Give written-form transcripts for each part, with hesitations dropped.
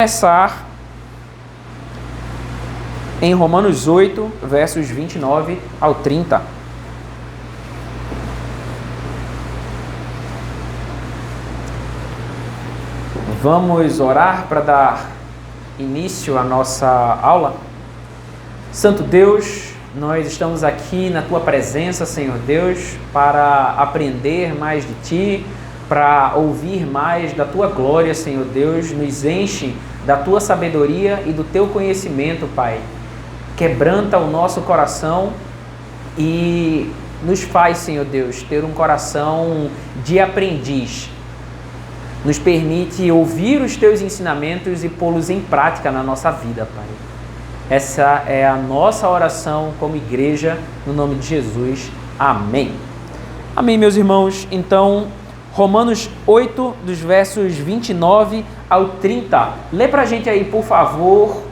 Começar em Romanos 8, versos 29 ao 30. Vamos orar para dar início à nossa aula? Santo Deus, nós estamos aqui na Tua presença, Senhor Deus, para aprender mais de Ti, para ouvir mais da Tua glória, Senhor Deus. Nos enche da Tua sabedoria e do Teu conhecimento, Pai. Quebranta o nosso coração e nos faz, Senhor Deus, ter um coração de aprendiz. Nos permite ouvir os Teus ensinamentos e pô-los em prática na nossa vida, Pai. Essa é a nossa oração como igreja, no nome de Jesus. Amém. Amém, meus irmãos. Então, Romanos 8, dos versos 29 ao 30. Lê pra gente aí, por favor.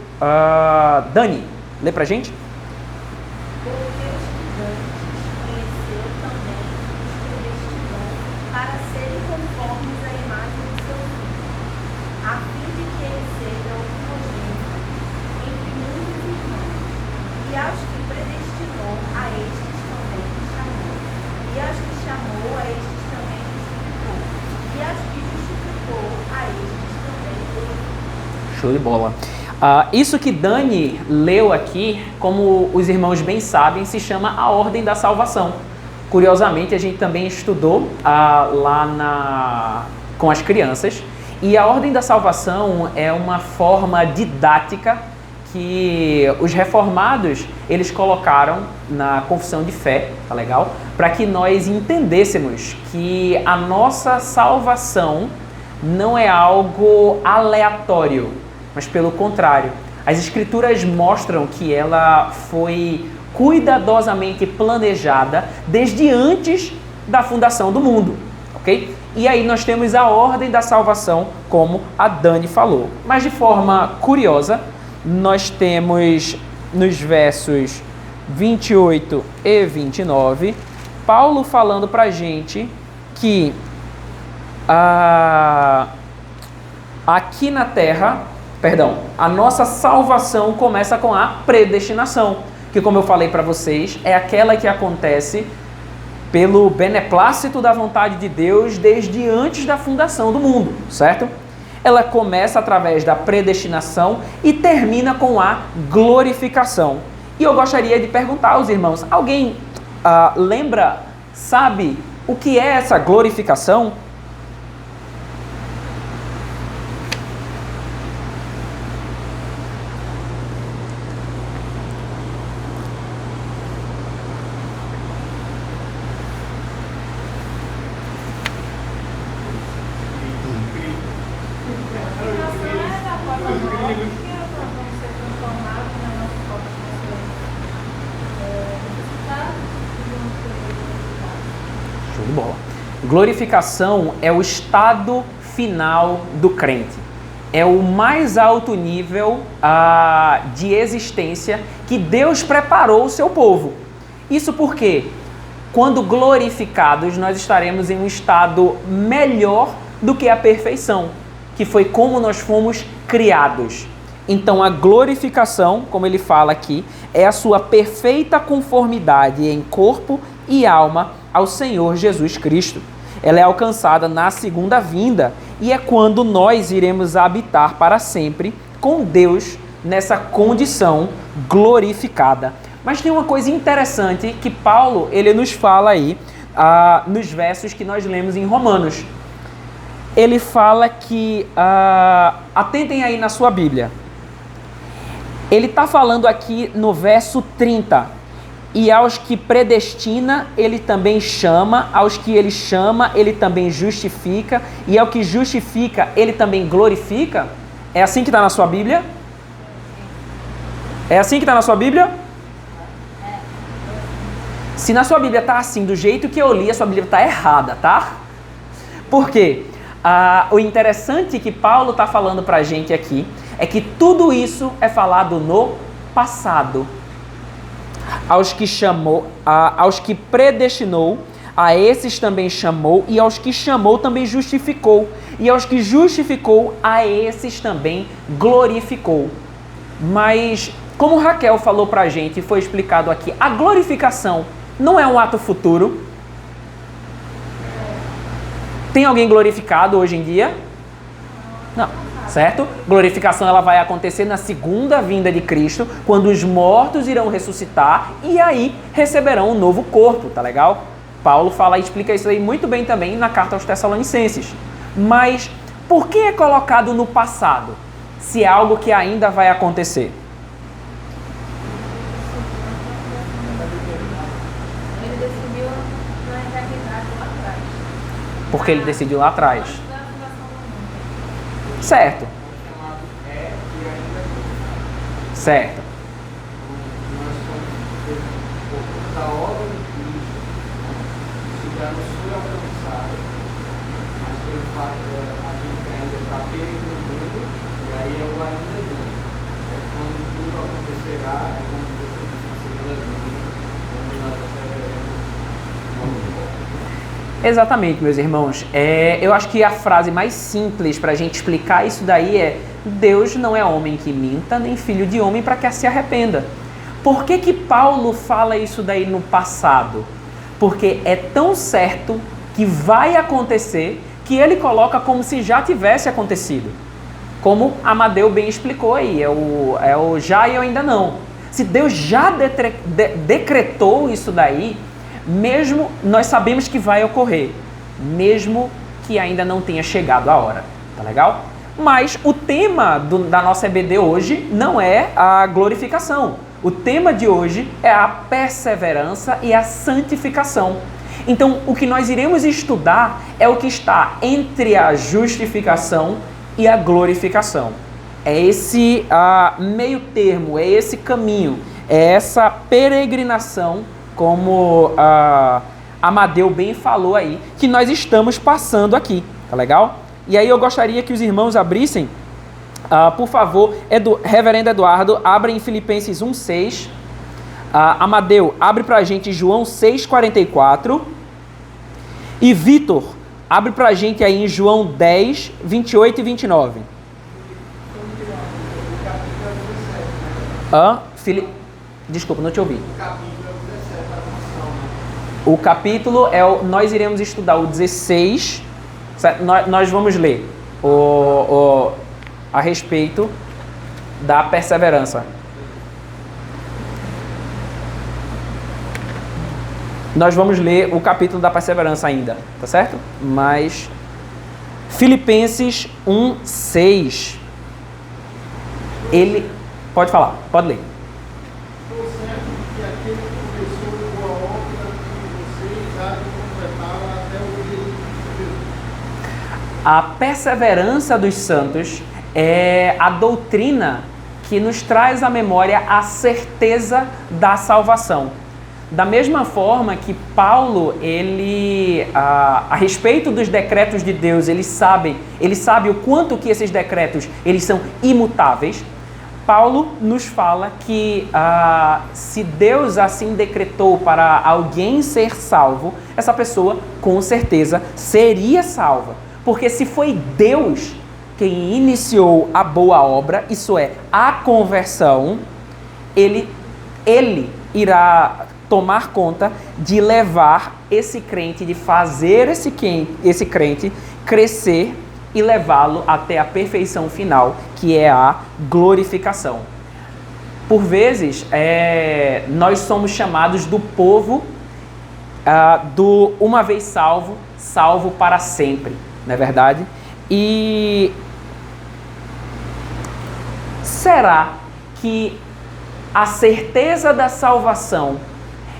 Dani, lê pra gente. Show de bola. Isso que Dani leu aqui, como os irmãos bem sabem, se chama a Ordem da Salvação. Curiosamente, a gente também estudou lá com as crianças. E a Ordem da Salvação é uma forma didática que os reformados, eles colocaram na confissão de fé, tá legal? Para que nós entendêssemos que a nossa salvação não é algo aleatório, mas pelo contrário, as Escrituras mostram que ela foi cuidadosamente planejada desde antes da fundação do mundo, ok? E aí nós temos a ordem da salvação, como a Dani falou. Mas de forma curiosa, nós temos nos versos 28 e 29, Paulo falando pra gente que aqui na Terra, a nossa salvação começa com a predestinação, que, como eu falei para vocês, é aquela que acontece pelo beneplácito da vontade de Deus desde antes da fundação do mundo, certo? Ela começa através da predestinação e termina com a glorificação. E eu gostaria de perguntar aos irmãos, alguém sabe o que é essa glorificação? Glorificação é o estado final do crente. É o mais alto nível de existência que Deus preparou o seu povo. Isso porque, quando glorificados, nós estaremos em um estado melhor do que a perfeição, que foi como nós fomos criados. Então, a glorificação, como ele fala aqui, é a sua perfeita conformidade em corpo e alma ao Senhor Jesus Cristo. Ela é alcançada na segunda vinda e é quando nós iremos habitar para sempre com Deus nessa condição glorificada. Mas tem uma coisa interessante que Paulo ele nos fala aí nos versos que nós lemos em Romanos. Ele fala que, atentem aí na sua Bíblia, ele está falando aqui no verso 30, e aos que predestina, ele também chama, aos que ele chama, ele também justifica, e ao que justifica, ele também glorifica. É assim que está na sua Bíblia? É assim que está na sua Bíblia? Se na sua Bíblia está assim, do jeito que eu li, a sua Bíblia está errada, tá? Por quê? O interessante que Paulo está falando para a gente aqui é que tudo isso é falado no passado. Aos que chamou, aos que predestinou, a esses também chamou, e aos que chamou também justificou, e aos que justificou, a esses também glorificou. Mas, como Raquel falou pra gente e foi explicado aqui, a glorificação não é um ato futuro. Tem alguém glorificado hoje em dia? Não, certo? Glorificação ela vai acontecer na segunda vinda de Cristo, quando os mortos irão ressuscitar e aí receberão um novo corpo, tá legal? Paulo fala e explica isso aí muito bem também na carta aos Tessalonicenses. Mas por que é colocado no passado, se é algo que ainda vai acontecer? Ele decidiu na eternidade lá atrás. Porque ele decidiu lá atrás. Certo. Certo. Nós somos da obra de Cristo, se já nos foi alcançado, mas pelo fato de a gente ainda está peregrinando, e aí eu ainda não. É quando tudo acontecerá, é quando você segunda vinda, quando nós receberemos o novo corpo. Exatamente, meus irmãos. Eu acho que a frase mais simples para a gente explicar isso daí é: Deus não é homem que minta, nem filho de homem para que se arrependa. Por que que Paulo fala isso daí no passado? Porque é tão certo que vai acontecer que ele coloca como se já tivesse acontecido. Como Amadeu bem explicou aí, é o já e eu ainda não. Se Deus já decretou isso daí, mesmo nós sabemos que vai ocorrer, mesmo que ainda não tenha chegado a hora, tá legal? Mas o tema da nossa EBD hoje não é a glorificação. O tema de hoje é a perseverança e a santificação. Então, o que nós iremos estudar é o que está entre a justificação e a glorificação. É esse meio termo, é esse caminho, é essa peregrinação, como Amadeu bem falou aí, que nós estamos passando aqui, tá legal? E aí eu gostaria que os irmãos abrissem, por favor, Reverendo Eduardo, abra em Filipenses 1,6. Amadeu, abre pra gente João 6,44. E Vitor, abre pra gente aí em João 10, 28 e 29. Desculpa, não te ouvi. O capítulo nós iremos estudar o 16, certo? Nós vamos ler a respeito da perseverança. Nós vamos ler o capítulo da perseverança ainda, tá certo? Mas Filipenses 1:6. Ele pode falar, pode ler. Estou certo que aquele que começou boa obra que vocês há de completá-la até o dia de Jesus. A perseverança dos santos é a doutrina que nos traz à memória a certeza da salvação. Da mesma forma que Paulo, a respeito dos decretos de Deus, ele sabe o quanto que esses decretos eles são imutáveis. Paulo nos fala que se Deus assim decretou para alguém ser salvo, essa pessoa com certeza seria salva. Porque se foi Deus quem iniciou a boa obra, isso é, a conversão, ele irá tomar conta de levar esse crente, de fazer esse crente crescer e levá-lo até a perfeição final, que é a glorificação. Por vezes, nós somos chamados do povo do uma vez salvo, salvo para sempre, não é verdade? E será que a certeza da salvação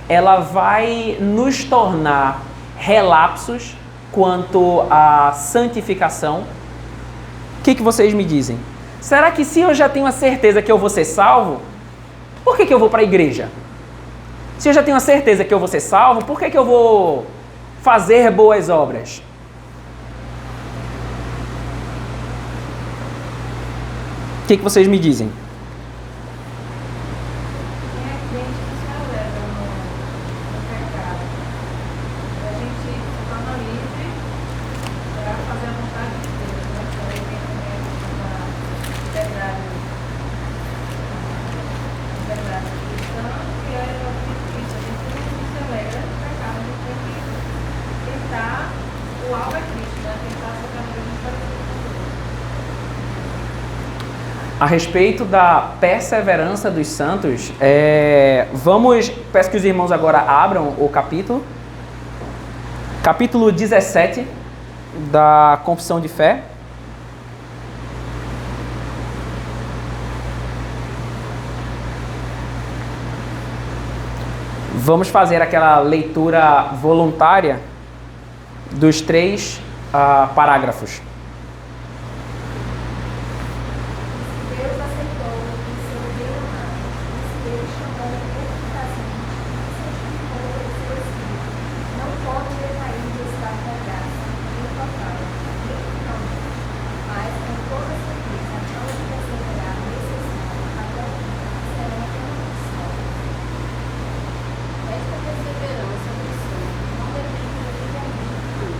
ela vai nos tornar relapsos quanto à santificação? O que vocês me dizem? Será que se eu já tenho a certeza que eu vou ser salvo, por que eu vou para a igreja? Se eu já tenho a certeza que eu vou ser salvo, por que eu vou fazer boas obras? O que vocês me dizem? a respeito da perseverança dos santos, peço que os irmãos agora abram o capítulo 17 da Confissão de Fé. Vamos fazer aquela leitura voluntária dos 3 parágrafos. Deus aceitou em seu bem amado, e ele chamou eficazmente e santificou pelo seu Espírito. Não pode decair de estar com graça, nem total, nem finalmente, mas com toda certeza, hão de perseverar necessário até o fim, serão todos salvos. Esta perseverança dos santos não depende do livre-arbítrio,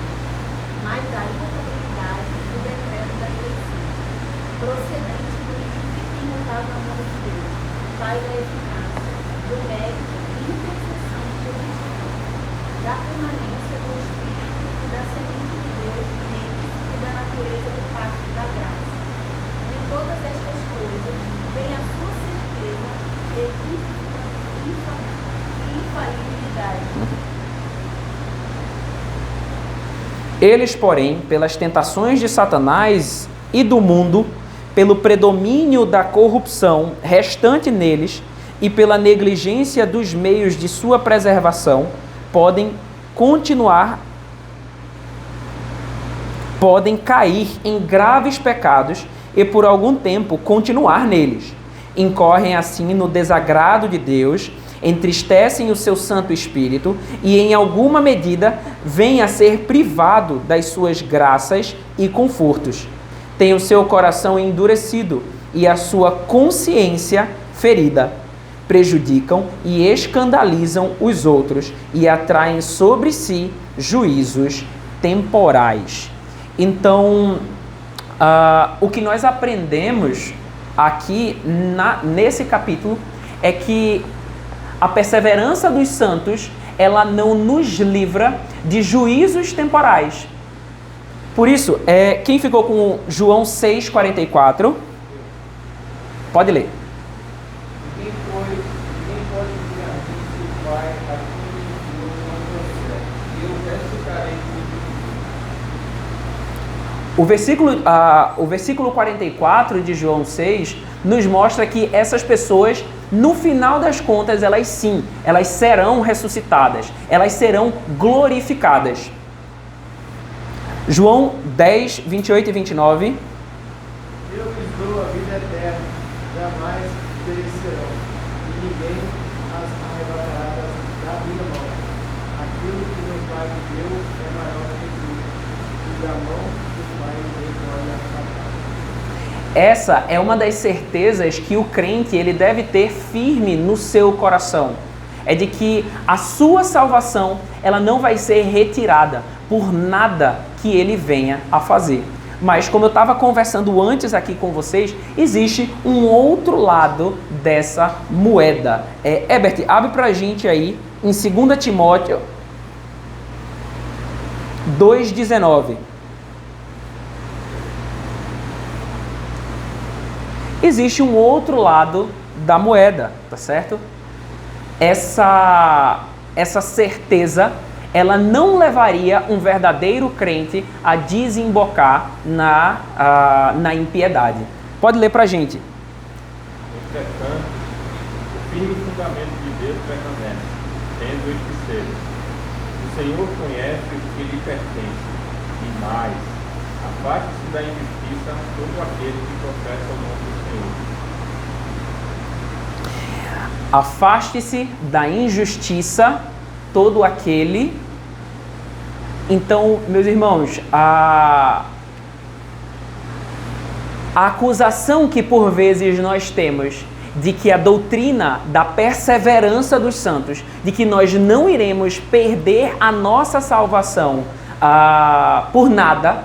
mas da imutabilidade do decreto da eleição, procedente do imutável amor de Deus, Pai da eficácia, do mérito e intercessão de Jesus Cristo, da permanência do Espírito e da semente de Deus neles e da natureza do pacto da graça. Em todas estas coisas vem a sua certeza e infalibilidade. Eles, porém, pelas tentações de Satanás e do mundo, pelo predomínio da corrupção restante neles e pela negligência dos meios de sua preservação, podem cair em graves pecados e por algum tempo continuar neles. Incorrem assim no desagrado de Deus, entristecem o seu Santo Espírito e em alguma medida vêm a ser privado das suas graças e confortos. Tem o seu coração endurecido e a sua consciência ferida. Prejudicam e escandalizam os outros e atraem sobre si juízos temporais. Então, o que nós aprendemos aqui nesse capítulo é que a perseverança dos santos, ela não nos livra de juízos temporais. Por isso, quem ficou com João 6,44, pode ler. Ninguém pode vir a mim se o Pai a quem enviou não trouxer, e eu testificarei O versículo 44 de João 6 nos mostra que essas pessoas, no final das contas, elas serão ressuscitadas, elas serão glorificadas. João 10, 28 e 29. Eu lhes dou a vida eterna, jamais perecerão, e ninguém as arrebatará da minha mão. Aquilo que meu Pai me deu é maior que tudo, e da mão do Pai ninguém pode arrebatar. Essa é uma das certezas que o crente ele deve ter firme no seu coração. É de que a sua salvação ela não vai ser retirada por nada que ele venha a fazer. Mas como eu estava conversando antes aqui com vocês, existe um outro lado dessa moeda. Herbert, abre para a gente aí em 2 Timóteo 2,19. Existe um outro lado da moeda, tá certo? Essa certeza, ela não levaria um verdadeiro crente a desembocar na impiedade. Pode ler pra gente. Entretanto, o firme fundamento de Deus permanece, tendo este ser. O Senhor conhece o que lhe pertence, e mais, afaste-se da injustiça todo aquele que professa o nome do Senhor. Afaste-se da injustiça todo aquele. Então, meus irmãos, a acusação que por vezes nós temos de que a doutrina da perseverança dos santos, de que nós não iremos perder a nossa salvação por nada,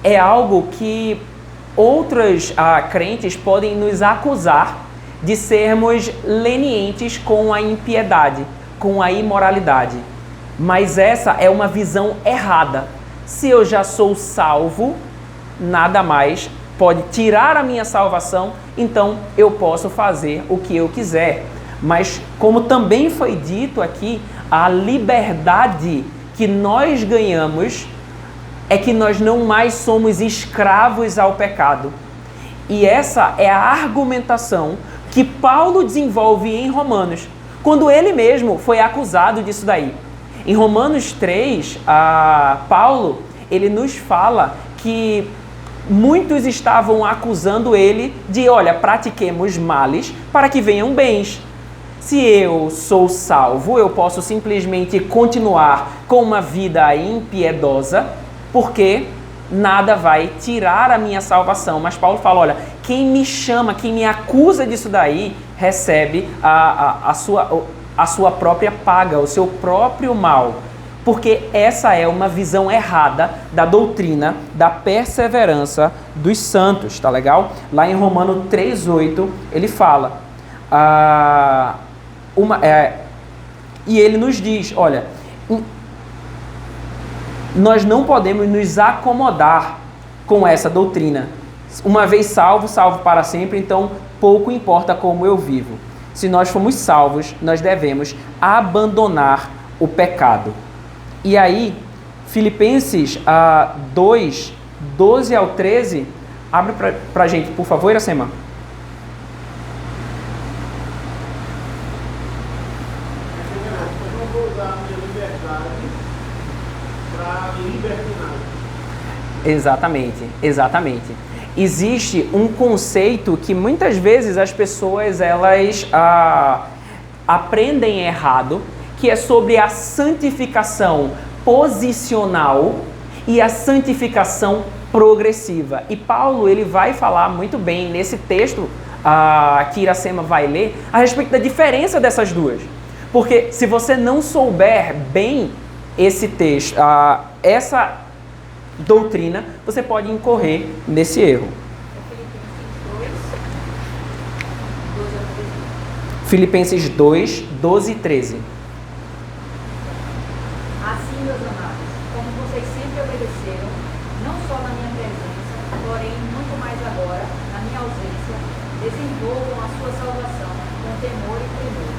é algo que outros crentes podem nos acusar de sermos lenientes com a impiedade, com a imoralidade. Mas essa é uma visão errada. Se eu já sou salvo, nada mais pode tirar a minha salvação, então eu posso fazer o que eu quiser. Mas, como também foi dito aqui, a liberdade que nós ganhamos é que nós não mais somos escravos ao pecado. E essa é a argumentação que Paulo desenvolve em Romanos, quando ele mesmo foi acusado disso daí. Em Romanos 3, Paulo, ele nos fala que muitos estavam acusando ele de, olha, pratiquemos males para que venham bens. Se eu sou salvo, eu posso simplesmente continuar com uma vida impiedosa, porque nada vai tirar a minha salvação. Mas Paulo fala, olha, quem me chama, quem me acusa disso daí, recebe a sua própria paga, o seu próprio mal. Porque essa é uma visão errada da doutrina da perseverança dos santos, tá legal? Lá em Romanos 3,8, ele fala, e ele nos diz, olha, nós não podemos nos acomodar com essa doutrina. Uma vez salvo, salvo para sempre, então pouco importa como eu vivo. Se nós formos salvos, nós devemos abandonar o pecado. E aí, Filipenses 2, 12 ao 13, abre para a gente, por favor, Iracema. Eu não vou usar a minha liberdade para libertinagem. Exatamente. Existe um conceito que muitas vezes as pessoas elas aprendem errado, que é sobre a santificação posicional e a santificação progressiva. E Paulo ele vai falar muito bem nesse texto que Iracema vai ler a respeito da diferença dessas duas. Porque se você não souber bem esse texto, essa doutrina, você pode incorrer nesse erro. Filipenses 2, 12 e 13. Assim, meus amados, como vocês sempre obedeceram, não só na minha presença, porém muito mais agora, na minha ausência, desenvolvam a sua salvação com temor e tremor.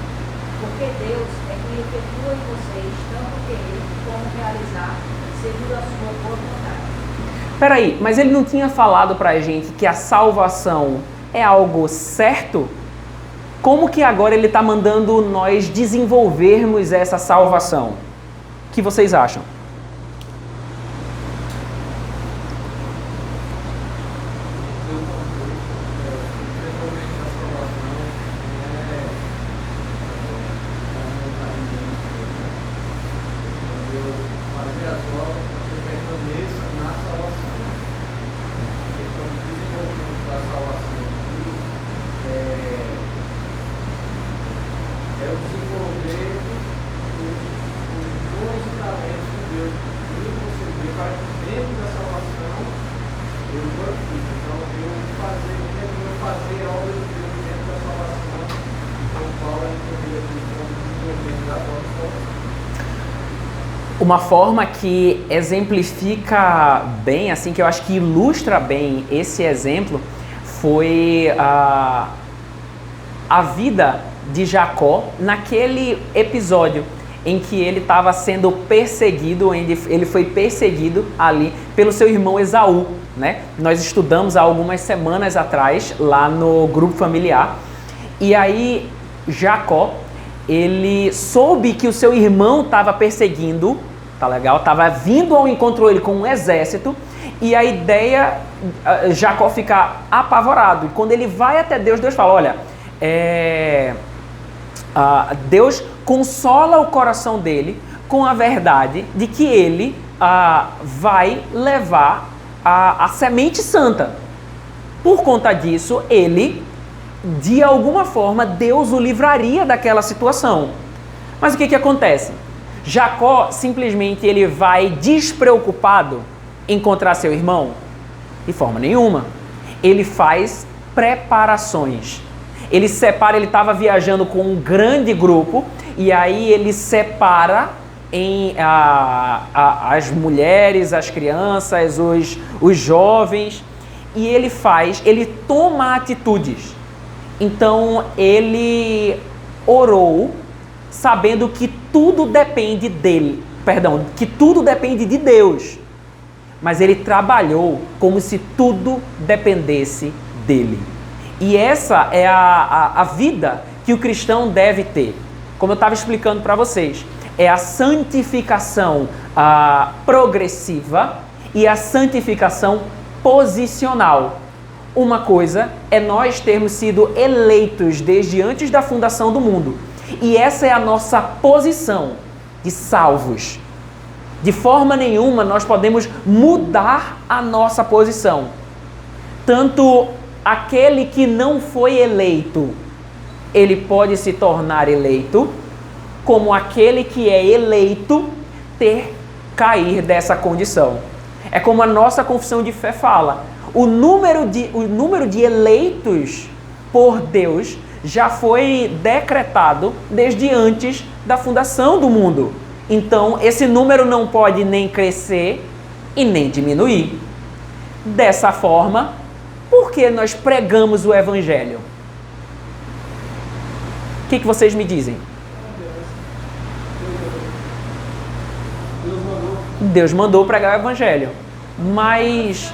Porque Deus é quem efetua em vocês tanto querer como realizar, segundo a sua boa vontade. Peraí, mas ele não tinha falado pra gente que a salvação é algo certo? Como que agora ele está mandando nós desenvolvermos essa salvação? O que vocês acham? Uma forma que exemplifica bem, assim, que eu acho que ilustra bem esse exemplo, foi a vida de Jacó naquele episódio em que ele estava sendo perseguido, ele foi perseguido ali pelo seu irmão Esaú, né? Nós estudamos há algumas semanas atrás lá no grupo familiar, e aí Jacó, ele soube que o seu irmão estava perseguindo, tá legal? Estava vindo ao encontro dele com um exército, e a ideia, Jacó fica apavorado. E quando ele vai até Deus, Deus fala, olha, Deus consola o coração dele com a verdade de que ele vai levar a semente santa. Por conta disso, ele, de alguma forma, Deus o livraria daquela situação. Mas o que acontece? Jacó simplesmente ele vai despreocupado encontrar seu irmão? De forma nenhuma. Ele faz preparações. Ele estava viajando com um grande grupo, e aí ele separa as mulheres, as crianças, os jovens, e ele toma atitudes. Então ele orou sabendo que tudo depende dele, que tudo depende de Deus. Mas ele trabalhou como se tudo dependesse dele. E essa é a vida que o cristão deve ter. Como eu estava explicando para vocês, é a santificação progressiva e a santificação posicional. Uma coisa é nós termos sido eleitos desde antes da fundação do mundo. E essa é a nossa posição de salvos. De forma nenhuma nós podemos mudar a nossa posição. Tanto aquele que não foi eleito, ele pode se tornar eleito, como aquele que é eleito cair dessa condição. É como a nossa confissão de fé fala. O número de eleitos por Deus já foi decretado desde antes da fundação do mundo. Então, esse número não pode nem crescer e nem diminuir. Dessa forma, por que nós pregamos o Evangelho? O que vocês me dizem? Deus mandou pregar o Evangelho. Mas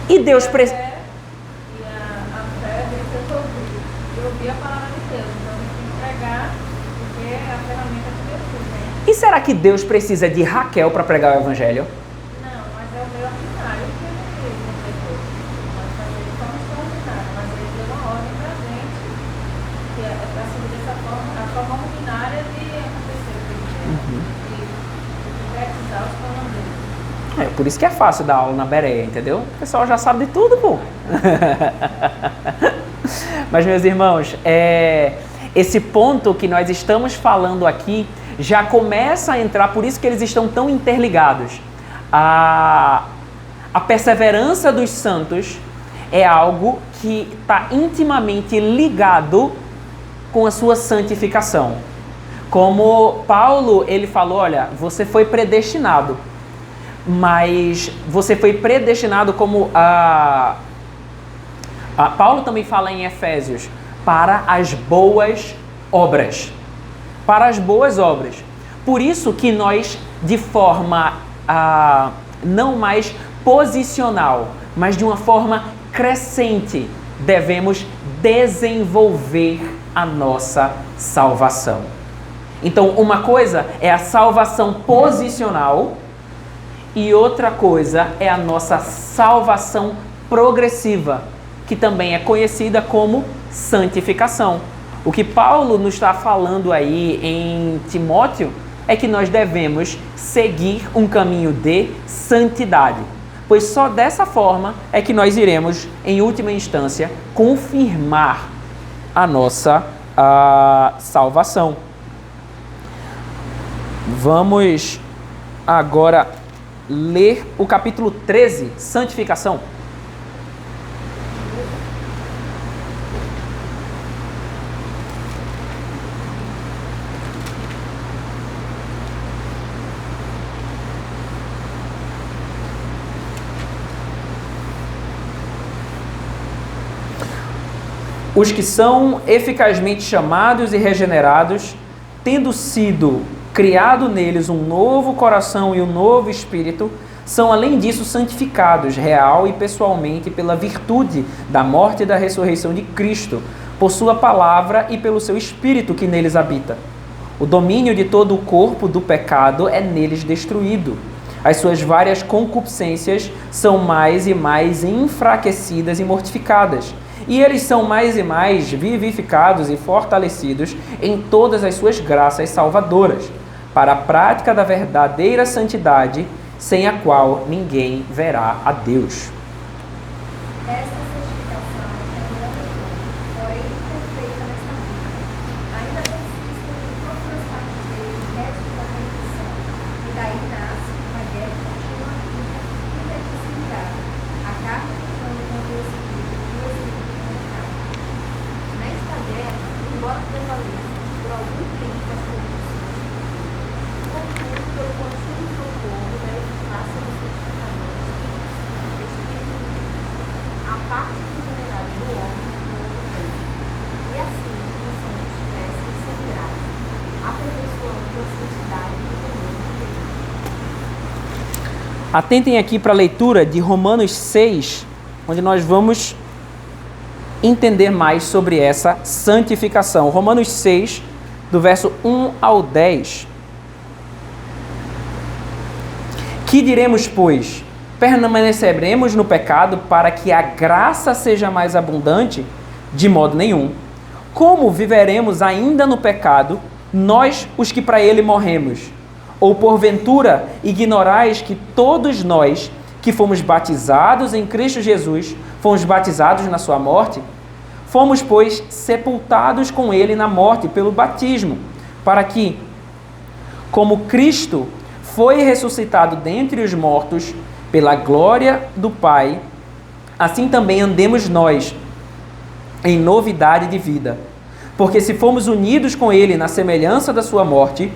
e Deus precisa. E a fé deve ser ouvir. E ouvir a palavra de Deus. Então a gente tem que pregar, porque é a ferramenta que Deus usa, né? E será que Deus precisa de Raquel para pregar o Evangelho? Não, mas é o meu ordinário que ele fez. Nós fazemos como extraordinário, mas ele deu uma ordem para a gente, que é para seguir dessa forma, a forma ordinária de acontecer o que ele quer. E precisar os planos dele. É por isso que é fácil dar aula na Bereia, entendeu? O pessoal já sabe de tudo, pô. Mas, meus irmãos, esse ponto que nós estamos falando aqui já começa a entrar, por isso que eles estão tão interligados. A perseverança dos santos é algo que está intimamente ligado com a sua santificação. Como Paulo, ele falou, olha, você foi predestinado. Mas você foi predestinado como Paulo também fala em Efésios, para as boas obras. Para as boas obras. Por isso que nós, de forma não mais posicional, mas de uma forma crescente, devemos desenvolver a nossa salvação. Então, uma coisa é a salvação posicional, e outra coisa é a nossa salvação progressiva, que também é conhecida como santificação. O que Paulo nos está falando aí em Timóteo é que nós devemos seguir um caminho de santidade, pois só dessa forma é que nós iremos, em última instância, confirmar a nossa salvação. Vamos agora ler o capítulo 13, santificação. Os que são eficazmente chamados e regenerados, tendo sido criado neles um novo coração e um novo espírito, são além disso santificados real e pessoalmente pela virtude da morte e da ressurreição de Cristo, por sua palavra e pelo seu espírito que neles habita. O domínio de todo o corpo do pecado é neles destruído. As suas várias concupiscências são mais e mais enfraquecidas e mortificadas. E eles são mais e mais vivificados e fortalecidos em todas as suas graças salvadoras, para a prática da verdadeira santidade, sem a qual ninguém verá a Deus. Esta santificação é grande, porém perfeita nesta vida. Ainda persistem em todas as partes dele o resto da corrupção, e daí nasce uma guerra contínua e intensificada. A carne lutando contra o espírito e o espírito contra a carne. Nesta guerra, embora prevaleça por algum tempo as corrupções, contudo, Atentem aqui para a leitura de Romanos 6, onde nós vamos entender mais sobre essa santificação. Romanos 6, do verso 1 ao 10. Que diremos, pois? Permaneceremos no pecado para que a graça seja mais abundante? De modo nenhum. Como viveremos ainda no pecado, nós, os que para ele morremos? Ou porventura ignorais que todos nós que fomos batizados em Cristo Jesus, fomos batizados na sua morte? Fomos, pois, sepultados com ele na morte pelo batismo, para que, como Cristo foi ressuscitado dentre os mortos pela glória do Pai, assim também andemos nós em novidade de vida. Porque se formos unidos com ele na semelhança da sua morte,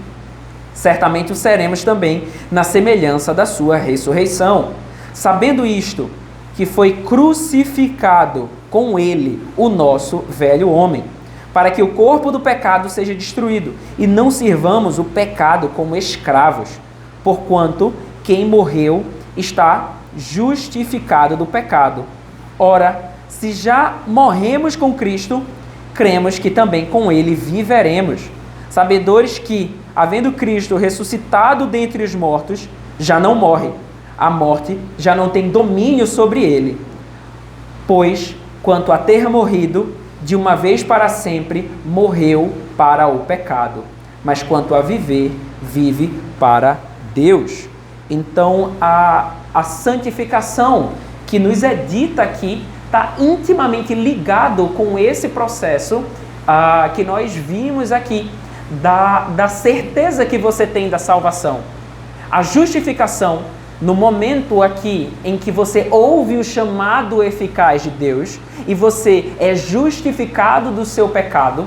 certamente o seremos também na semelhança da sua ressurreição. Sabendo isto, que foi crucificado com ele o nosso velho homem, para que o corpo do pecado seja destruído, e não sirvamos o pecado como escravos, porquanto quem morreu está justificado do pecado. Ora, se já morremos com Cristo, cremos que também com ele viveremos, sabedores que, havendo Cristo ressuscitado dentre os mortos, já não morre, a morte já não tem domínio sobre ele. Pois, quanto a ter morrido, de uma vez para sempre, morreu para o pecado, mas quanto a viver, vive para Deus. Então, a santificação que nos é dita aqui está intimamente ligado com esse processo que nós vimos aqui, da certeza que você tem da salvação. A justificação, no momento aqui em que você ouve o chamado eficaz de Deus e você é justificado do seu pecado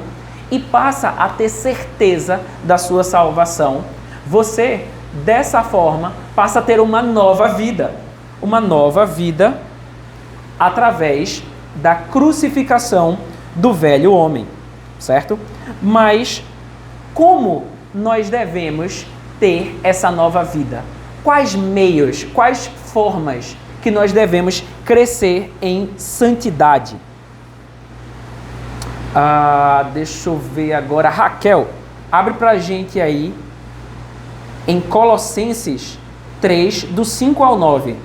e passa a ter certeza da sua salvação, você, dessa forma, passa a ter uma nova vida através da crucificação do velho homem, certo? Mas como nós devemos ter essa nova vida? Quais meios, quais formas que nós devemos crescer em santidade? Deixa eu ver agora. Raquel, abre pra gente aí em Colossenses 3, do 5 ao 9.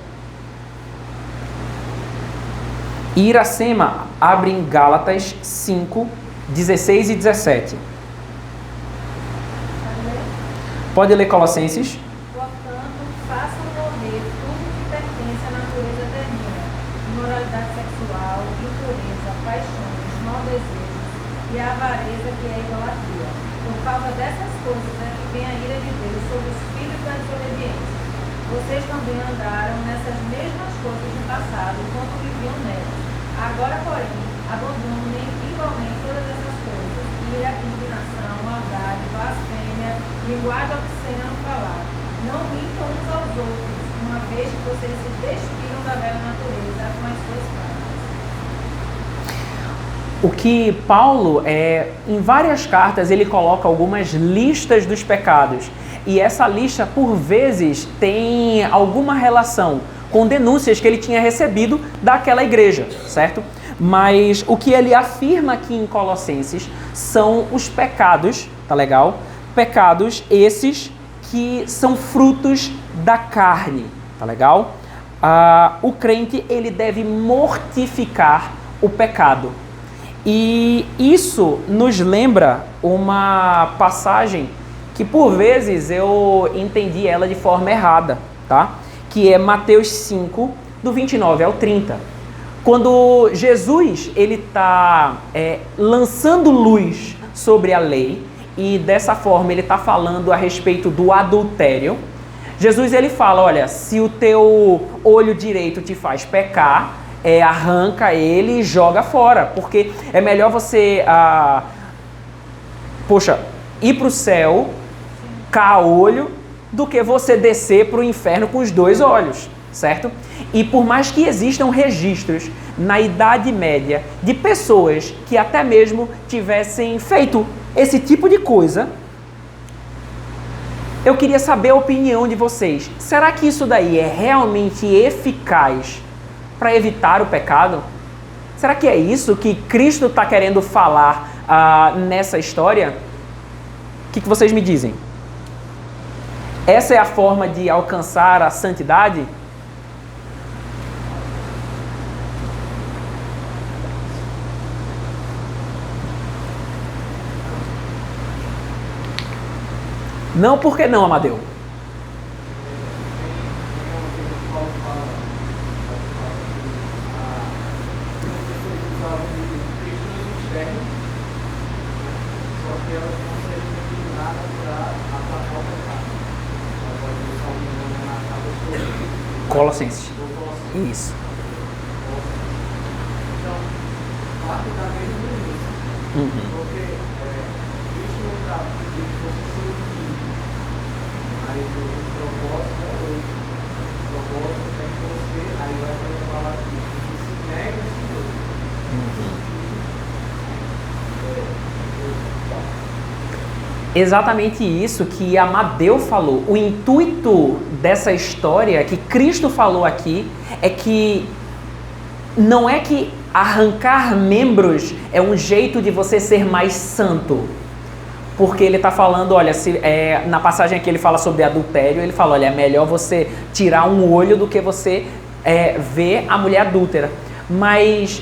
E Iracema abre em Gálatas 5, 16 e 17. Pode ler Colossenses? Portanto, façam morrer tudo que pertence à natureza terrena, imoralidade sexual, impureza, paixões, mau desejos e a avareza, que é a idolatria. Por causa dessas coisas é que vem a ira de Deus sobre os filhos da desobediência. Vocês também andaram nessas mesmas coisas no passado, quando viviam nelas. Agora, porém, abandonem igualmente todas essas coisas: ira, indignação, maldade, blasfêmia, linguagem obscena no falar. Não mintam uns aos outros, uma vez que vocês se despiram da velha natureza com as suas práticas. O que Paulo, em várias cartas, ele coloca algumas listas dos pecados. E essa lista, por vezes, tem alguma relação com denúncias que ele tinha recebido daquela igreja, certo? Mas o que ele afirma aqui em Colossenses são os pecados, tá legal? Pecados esses que são frutos da carne, tá legal? O crente, ele deve mortificar o pecado. E isso nos lembra uma passagem que por vezes eu entendi ela de forma errada, tá? Que é Mateus 5, do 29 ao 30. Quando Jesus ele está lançando luz sobre a lei e dessa forma ele está falando a respeito do adultério, Jesus ele fala, olha, se o teu olho direito te faz pecar, arranca ele e joga fora, porque é melhor você ir para o céu caolho do que você descer para o inferno com os dois olhos, certo? E por mais que existam registros na Idade Média de pessoas que até mesmo tivessem feito esse tipo de coisa, Eu queria saber a opinião de vocês. Será que isso daí é realmente eficaz para evitar o pecado? Será que é isso que Cristo está querendo falar nessa história? O que vocês me dizem? Essa é a forma de alcançar a santidade? Não, por que não, Amadeu? Colossenses. Isso. Então, parte da mesma premissa. Porque Cristo não está pedindo que você seja um filho, mas o propósito é outro. O propósito é que você, aí vai falar aqui, que se nega a si mesmo. Exatamente isso que Amadeu falou. O intuito dessa história que Cristo falou aqui é que não é que arrancar membros é um jeito de você ser mais santo. Porque ele está falando, olha, na passagem aqui ele fala sobre adultério, ele fala, olha, é melhor você tirar um olho do que você ver a mulher adúltera. Mas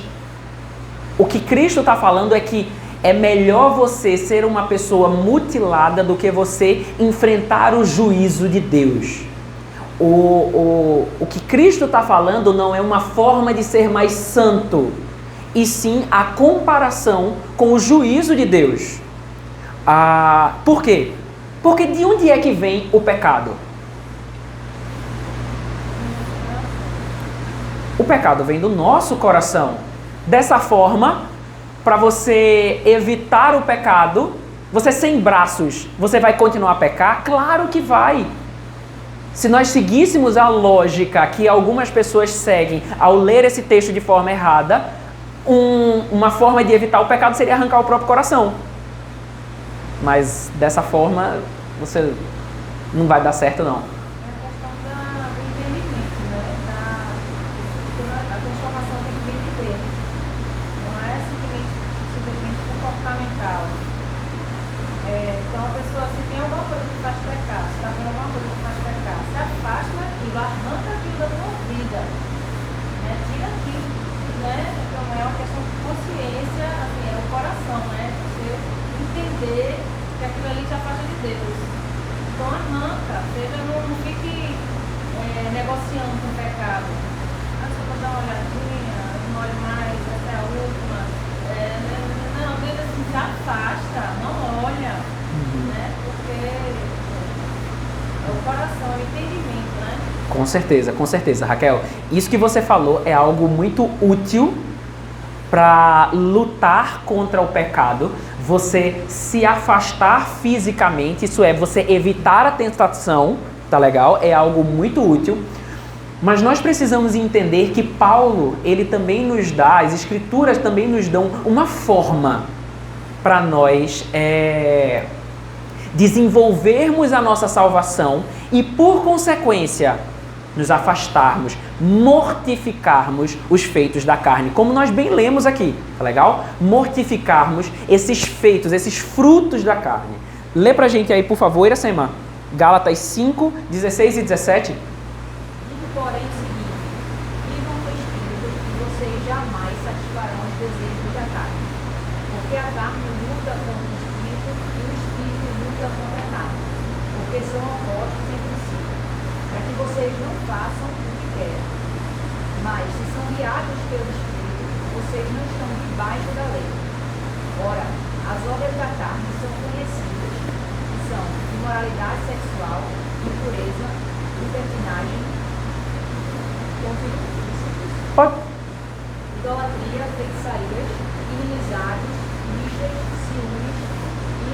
o que Cristo está falando é que é melhor você ser uma pessoa mutilada do que você enfrentar o juízo de Deus. O que Cristo está falando não é uma forma de ser mais santo, e sim a comparação com o juízo de Deus. Por quê? Porque de onde é que vem o pecado? O pecado vem do nosso coração. Dessa forma, para você evitar o pecado, você sem braços, você vai continuar a pecar? Claro que vai. Se nós seguíssemos a lógica que algumas pessoas seguem ao ler esse texto de forma errada, uma forma de evitar o pecado seria arrancar o próprio coração. Mas dessa forma, você não vai dar certo, não. Então a pessoa, se tem alguma coisa que faz pecar, se está vendo alguma coisa que faz pecar, se afasta daquilo, arranca aquilo da tua vida, né? Tira aquilo, né? Então é uma questão de consciência, assim, é o coração, né? Você entender que aquilo ali te afasta de Deus. Então arranca, seja, não fique negociando com o pecado. Só vou dar uma olhadinha, não olhe mais, essa é a última. Não, Deus assim, se afasta, não olha. Né? Porque é o coração, é o entendimento, né? Com certeza, Raquel. Isso que você falou é algo muito útil para lutar contra o pecado. Você se afastar fisicamente, isso é, você evitar a tentação, tá legal? É algo muito útil. Mas nós precisamos entender que Paulo, ele também nos dá, as escrituras também nos dão uma forma para nós desenvolvermos a nossa salvação e, por consequência, nos afastarmos, mortificarmos os feitos da carne, como nós bem lemos aqui, tá legal? Mortificarmos esses feitos, esses frutos da carne. Lê pra gente aí, por favor, Iracema. Gálatas 5, 16 e 17. Digo, porém, o seguinte: vivam no Espírito, e vocês jamais satisfarão os desejos da carne. Porque a carne luta contra o Espírito e o Espírito luta contra a carne, porque são opostos entre si, para que vocês não façam o que querem. Mas, se são guiados pelo Espírito, vocês não estão debaixo da lei. Ora, as obras da carne são conhecidas, que são imoralidade sexual, impureza, libertinagem, idolatria, feitiçarias, inimizades, rixas, ciúmes,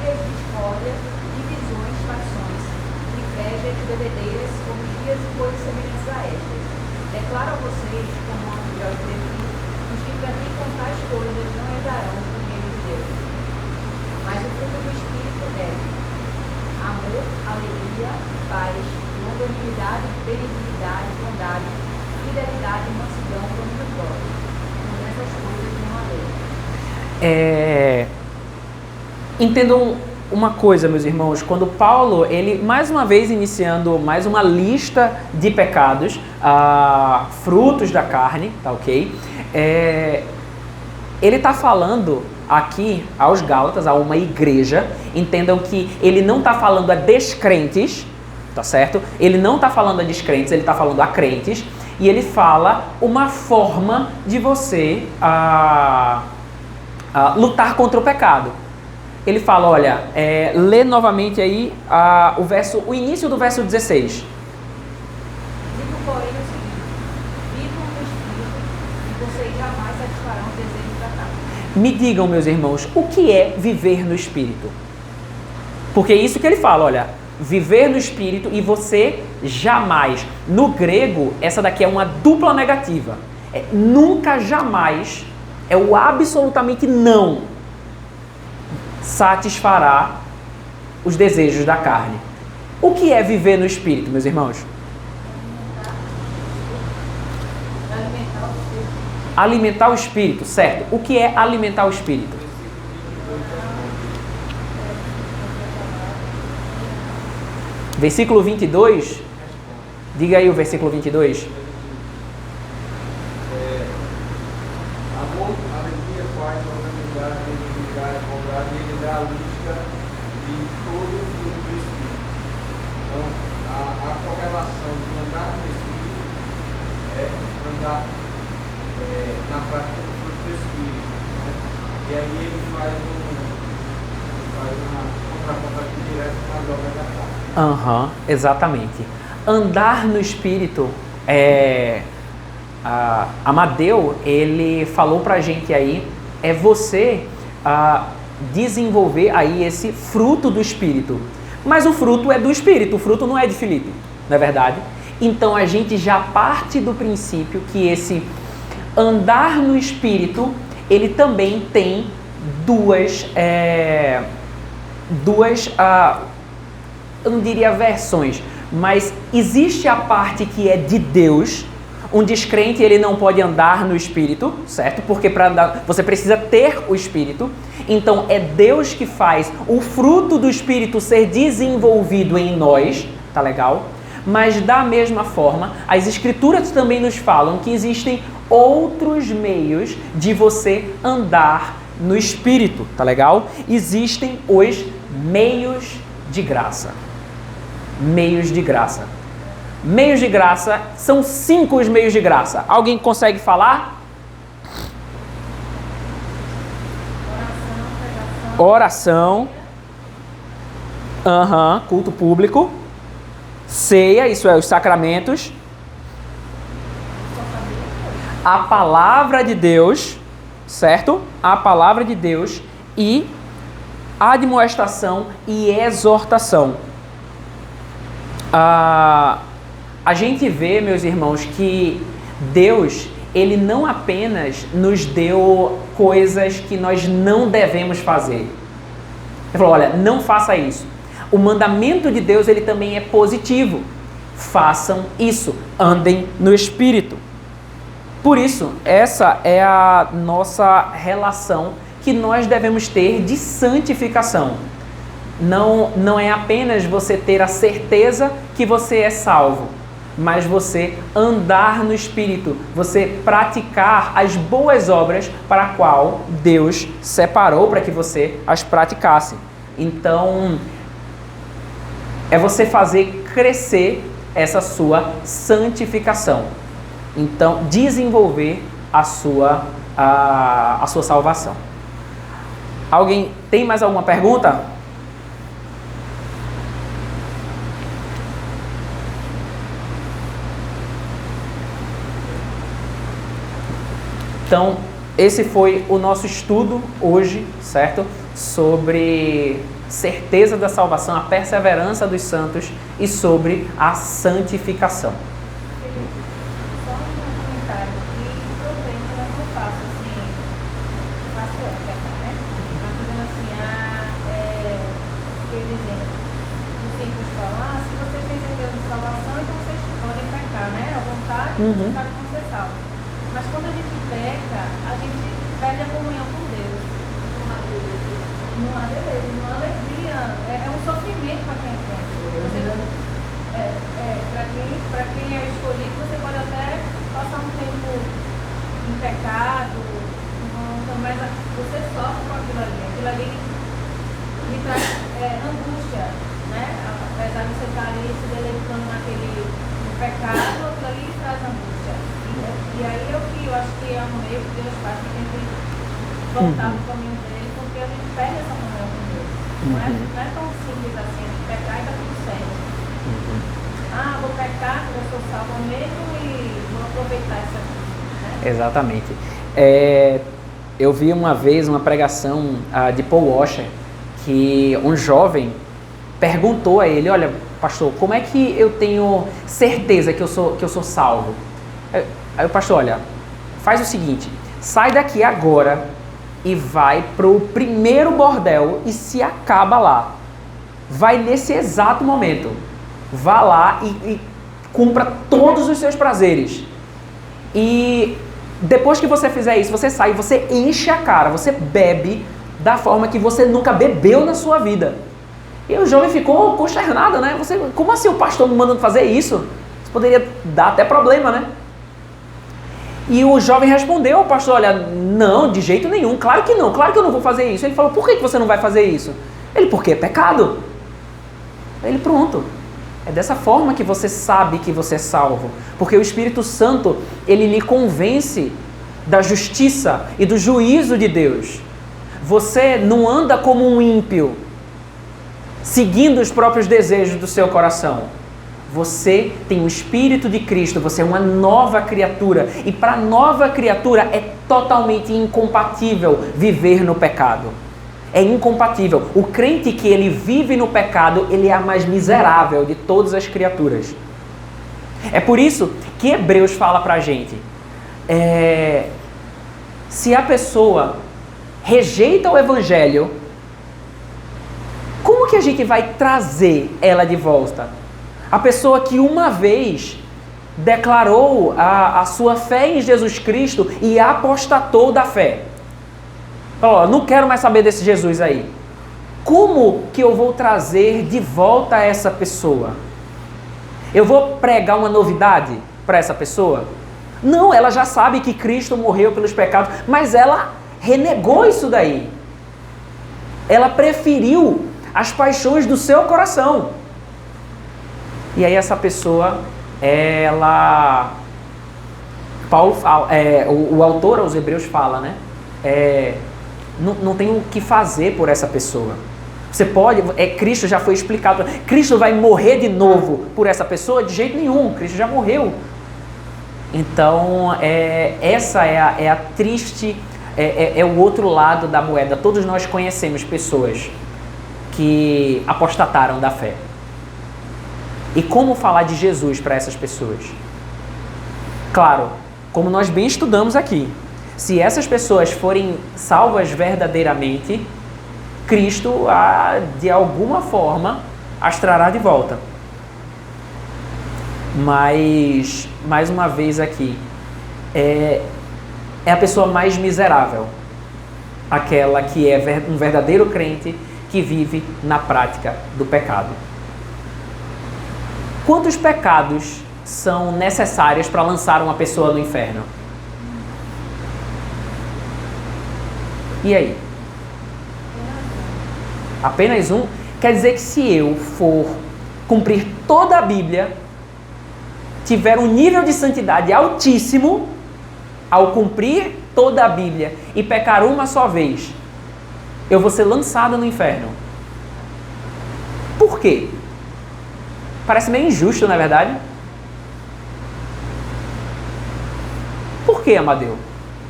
iras, discórdia, divisões, facções, invejas, bebedeiras, orgias e coisas semelhantes a estas. Declaro a vocês, como antes já os preveni, os que praticam tais coisas não entrarão no reino de Deus. Mas o fruto do Espírito é amor, alegria, paz, longanimidade, benignidade, bondade, fidelidade, mansidão, domínio próprio. Contra essas coisas não há lei. Entendam uma coisa, meus irmãos, quando Paulo, ele mais uma vez iniciando mais uma lista de pecados, frutos da carne, tá ok? Ele está falando aqui aos Gálatas, a uma igreja. Entendam que ele não está falando a descrentes, tá certo? Ele não está falando a descrentes, ele está falando a crentes. E ele fala uma forma de você lutar contra o pecado. Ele fala, olha, lê novamente aí o início do verso 16. Digo, porém, o seguinte: vivam no Espírito, e vocês jamais satisfarão os desejos da carne. Me digam, meus irmãos, o que é viver no Espírito? Porque é isso que ele fala, olha, viver no Espírito e você jamais. No grego, essa daqui é uma dupla negativa. Nunca, jamais, é o absolutamente não satisfará os desejos da carne. O que é viver no Espírito, meus irmãos? Alimentar o Espírito, certo. O que é alimentar o Espírito? Versículo 22. Diga aí o versículo 22. Amor, alegria, paz, longanimidade, benignidade, bondade, ele dá a lista de todo o fruto do Espírito. Então, a correlação de andar no Espírito é andar na prática do fruto do Espírito. Né? E aí ele faz uma contrapontação direta com as obras da carne. Exatamente. Andar no Espírito Amadeu, ele falou pra gente aí, é você desenvolver aí esse fruto do Espírito. Mas o fruto é do Espírito, o fruto não é de Filipe, não é verdade? Então a gente já parte do princípio que esse andar no Espírito, ele também tem duas eu não diria versões, mas existe a parte que é de Deus. Um descrente, ele não pode andar no Espírito, certo? Porque para andar, você precisa ter o Espírito. Então é Deus que faz o fruto do Espírito ser desenvolvido em nós, tá legal? Mas da mesma forma, as Escrituras também nos falam que existem outros meios de você andar no Espírito, tá legal? Existem os meios de graça. Meios de graça. Meios de graça, são 5 os meios de graça. Alguém consegue falar? Oração. Culto público. Ceia, isso é, os sacramentos. A palavra de Deus, certo? A palavra de Deus e admoestação e exortação. A gente vê, meus irmãos, que Deus, ele não apenas nos deu coisas que nós não devemos fazer. Ele falou, olha, não faça isso. O mandamento de Deus, ele também é positivo. Façam isso, andem no Espírito. Por isso, essa é a nossa relação que nós devemos ter de santificação. Não é apenas você ter a certeza que você é salvo, mas você andar no Espírito, você praticar as boas obras para a qual Deus separou para que você as praticasse. Então, é você fazer crescer essa sua santificação. Então, desenvolver a sua salvação. Alguém tem mais alguma pergunta? Então, esse foi o nosso estudo hoje, certo? Sobre certeza da salvação, a perseverança dos santos e sobre a santificação. Só um comentário que eu tenho, eu não faço assim, faço pecar, né? Mas dizendo assim, por exemplo, discípulos falam, se vocês têm certeza de salvação, então vocês podem pecar, né? À vontade, Uhum. sabe como ser salvo. Mas quando a gente peca, a gente perde a comunhão com Deus. Não há beleza, não há alegria. É um sofrimento para quem quer. Para quem é escolhido, você pode até passar um tempo em pecado, mas você sofre com aquilo ali. Aquilo ali me traz angústia, né? Apesar de você estar ali se deleitando no pecado, aquilo ali traz angústia. E aí é o que eu acho que é um meio que Deus faz para a gente voltar no caminho dele, porque a gente perde essa comunhão com Deus. Não é tão simples assim, a gente pecar e está tudo certo. Vou pecar, eu sou salvo mesmo e vou aproveitar essa coisa. Né? Exatamente. Eu vi uma vez uma pregação de Paul Washer, que um jovem perguntou a ele, olha, pastor, como é que eu tenho certeza que eu sou salvo? Aí o pastor, olha, faz o seguinte, sai daqui agora e vai pro primeiro bordel e se acaba lá. Vai nesse exato momento. Vá lá e cumpra todos os seus prazeres. E depois que você fizer isso, você sai, você enche a cara, você bebe da forma que você nunca bebeu na sua vida. E o jovem ficou consternado, né? Como assim o pastor me mandando fazer isso? Isso poderia dar até problema, né? E o jovem respondeu ao pastor, olha, não, de jeito nenhum, claro que não, claro que eu não vou fazer isso. Ele falou, por que você não vai fazer isso? Ele, porque é pecado. Ele, pronto. É dessa forma que você sabe que você é salvo. Porque o Espírito Santo, ele lhe convence da justiça e do juízo de Deus. Você não anda como um ímpio, seguindo os próprios desejos do seu coração. Você tem o Espírito de Cristo, você é uma nova criatura. E para nova criatura é totalmente incompatível viver no pecado. É incompatível. O crente que ele vive no pecado, ele é a mais miserável de todas as criaturas. É por isso que Hebreus fala pra gente, se a pessoa rejeita o Evangelho, como que a gente vai trazer ela de volta? A pessoa que uma vez declarou a sua fé em Jesus Cristo e apostatou da fé. Falou, não quero mais saber desse Jesus aí. Como que eu vou trazer de volta essa pessoa? Eu vou pregar uma novidade para essa pessoa? Não, ela já sabe que Cristo morreu pelos pecados, mas ela renegou isso daí. Ela preferiu as paixões do seu coração. E aí essa pessoa, Paulo fala, o autor aos Hebreus fala, né? Não tem o que fazer por essa pessoa. Você pode, Cristo já foi explicado, Cristo vai morrer de novo por essa pessoa? De jeito nenhum, Cristo já morreu. Então, essa é a triste, é o outro lado da moeda. Todos nós conhecemos pessoas que apostataram da fé. E como falar de Jesus para essas pessoas? Claro, como nós bem estudamos aqui, se essas pessoas forem salvas verdadeiramente, Cristo, de alguma forma, as trará de volta. Mas, mais uma vez aqui, é a pessoa mais miserável, aquela que é um verdadeiro crente que vive na prática do pecado. Quantos pecados são necessários para lançar uma pessoa no inferno? E aí? Apenas um? Quer dizer que se eu for cumprir toda a Bíblia, tiver um nível de santidade altíssimo, ao cumprir toda a Bíblia e pecar uma só vez, eu vou ser lançado no inferno. Por quê? Parece meio injusto, não é verdade? Por que, Amadeu?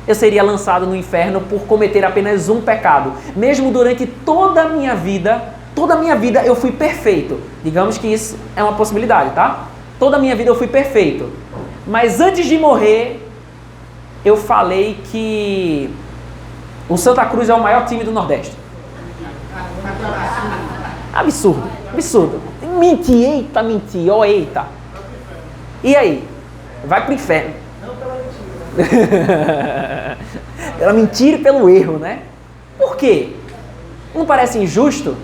Eu seria lançado no inferno por cometer apenas um pecado. Mesmo durante toda a minha vida eu fui perfeito. Digamos que isso é uma possibilidade, tá? Toda a minha vida eu fui perfeito. Mas antes de morrer, eu falei que o Santa Cruz é o maior time do Nordeste. Absurdo, absurdo. mentir, ó eita. E aí? Vai pro inferno. Não pela mentira. Pela mentira e pelo erro, né? Por quê? Não parece injusto? O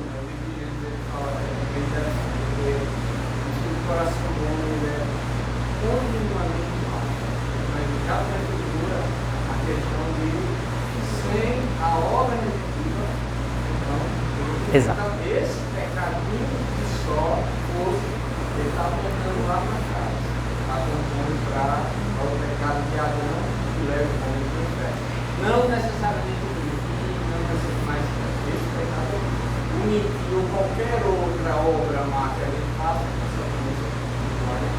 coração do homem é continuamente mal. Mas no caso da Escritura, a questão de sem a obra negativa, então, Exato. esse pecadinho que só fosse, ele está apontando lá para trás, apontando para o pecado de Adão que leva o homem para o inferno. Não necessariamente o mentir, não necessariamente, mas esse pecado, o mentir ou qualquer outra obra má que a gente faça, essa coisa, olha.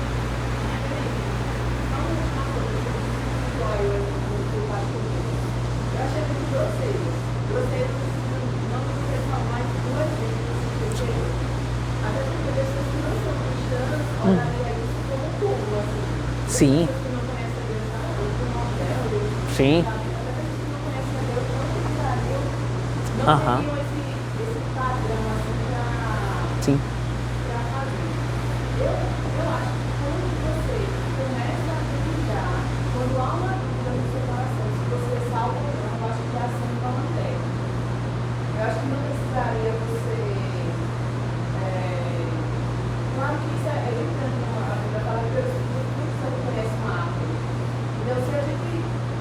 Eu achei muito grosseiro. Grosseiro não precisa falar mais duas vezes, porque até porque pessoas que não são cristãs olhariam isso como um túmulo, assim. Sim. Pessoas que não conhecem a Deus, não motel, Sim. até pessoas que não conhecem a Deus, não utilizariam, não Aham. teriam esse padrão, assim, Sim. pra fazer. Eu acho que quando você começa a duvidar, quando há uma dúvida no seu coração, se você é salvo ou não, eu acho que é assim com a matéria. Eu acho que não precisaria você. Claro que isso é entrando numa vida, fala que Deus não conhece uma árvore. Então, se a gente.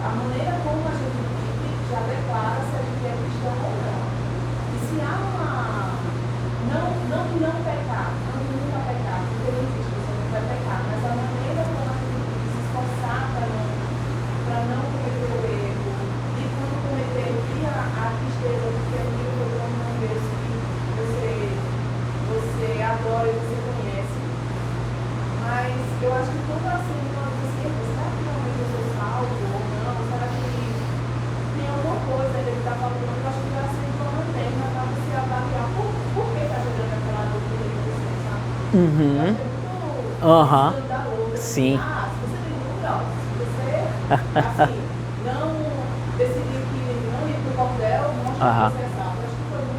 A maneira como a gente vive já declara se a gente é cristão ou não. E se há uma. Não pecar, não nunca pecar, porque não existe você não vai pecar, mas a maneira como a gente se esforçar para não cometer o erro, e quando cometer o dia a tristeza, porque é um livro de um Deus que você adora e você conhece. Mas eu acho que quando assim, quando você será que realmente eu sou salvo ou não? Será que tem alguma coisa que ele está falando? Eu acho que vai ser uma lanterna para você avaliar por que está gerando aquela dúvida em você, sabe? Uhum. Eu acho muito Aham. escandaloso. Sim. Se você tem dúvida, ó, se você assim, não decidir que não ir para o cordel, mostra Aham. que você é salvo. Eu acho que foi muito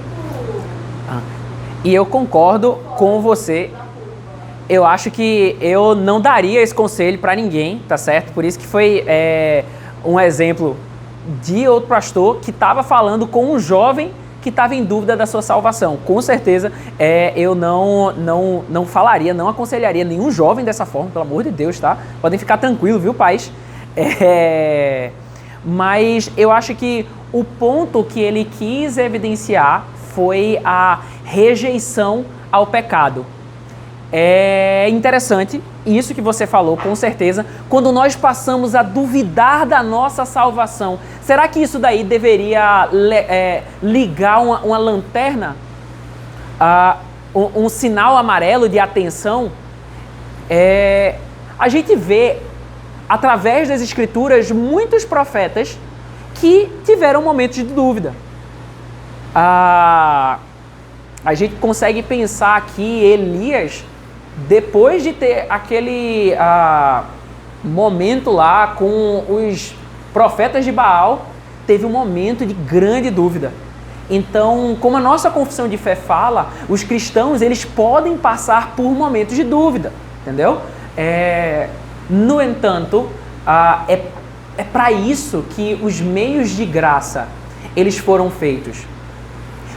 E eu concordo com você. da curva, né? Eu acho que eu não daria esse conselho para ninguém, tá certo? Por isso que foi um exemplo de outro pastor que estava falando com um jovem que estava em dúvida da sua salvação. Com certeza, eu não falaria, não aconselharia nenhum jovem dessa forma, pelo amor de Deus, tá? Podem ficar tranquilos, viu, pais? Mas eu acho que o ponto que ele quis evidenciar foi a rejeição ao pecado. É interessante isso que você falou, com certeza, quando nós passamos a duvidar da nossa salvação. Será que isso daí deveria ligar uma lanterna, um sinal amarelo de atenção? A gente vê, através das escrituras, muitos profetas que tiveram momentos de dúvida. A gente consegue pensar que Elias, depois de ter aquele momento lá com os profetas de Baal, teve um momento de grande dúvida. Então, como a nossa confissão de fé fala, os cristãos eles podem passar por momentos de dúvida, entendeu? No entanto, é para isso que os meios de graça eles foram feitos,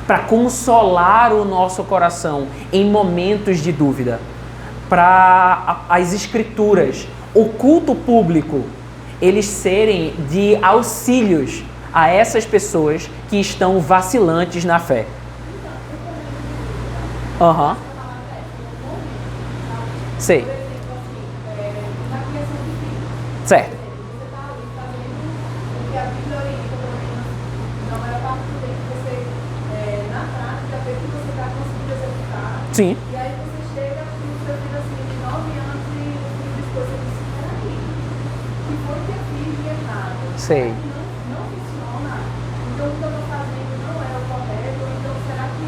para consolar o nosso coração em momentos de dúvida, para as escrituras, o culto público, eles serem de auxílios a essas pessoas que estão vacilantes na fé. Aham. Sei. Por exemplo, assim, na criação de filhos. Certo. Você está ali fazendo o que a Bíblia orienta, pelo menos na maior parte do tempo, você, na prática, vê que você está conseguindo executar. Sim. E aí você chega no seu filho assim, de 9 anos e o filho diz você disse, peraí, que foi que eu fiz de errado? Sei. Será que não funciona? Então o que eu estou fazendo não é o correto? Então será que o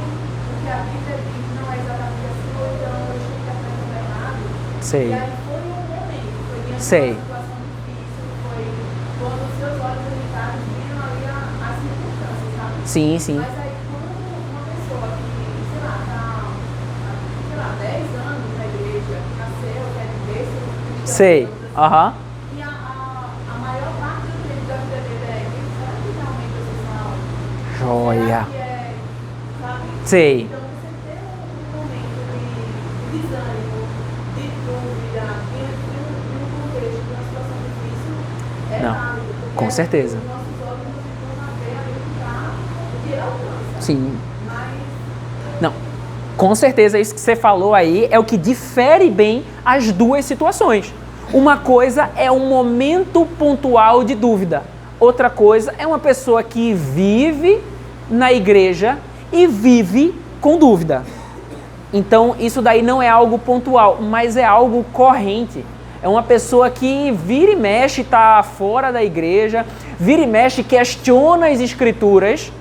que a Bíblia diz não é exatamente assim? Ou então eu estou interpretando errado? Sei. E aí foi um momento, foi diante de Sei. uma situação difícil, foi quando os seus olhos limitados viram ali as circunstâncias, sabe? Sim. Mas aí quando uma pessoa que, sei lá, tá, sei lá, 10 anos, Sei. Aham. E a maior parte do tempo da vida dele é isso. Será que realmente eu sou salvo? Joia. Será que é, sabe? Sei. Então você ter um momento de desânimo, de dúvida, de um contexto, de uma situação difícil, é Não, válido. Porque com certeza. Os nossos olhos nos ficam a ver ali o que ele alcança. Sim. Mas Não. Com certeza, isso que você falou aí é o que difere bem as duas situações. Uma coisa é um momento pontual de dúvida. Outra coisa é uma pessoa que vive na igreja e vive com dúvida. Então, isso daí não é algo pontual, mas é algo corrente. É uma pessoa que vira e mexe, está fora da igreja, vira e mexe, questiona as escrituras.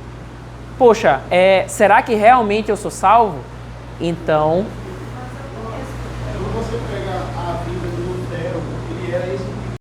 Poxa, será que realmente eu sou salvo? Então, Quando você pega a vida de Lutero, ele era esse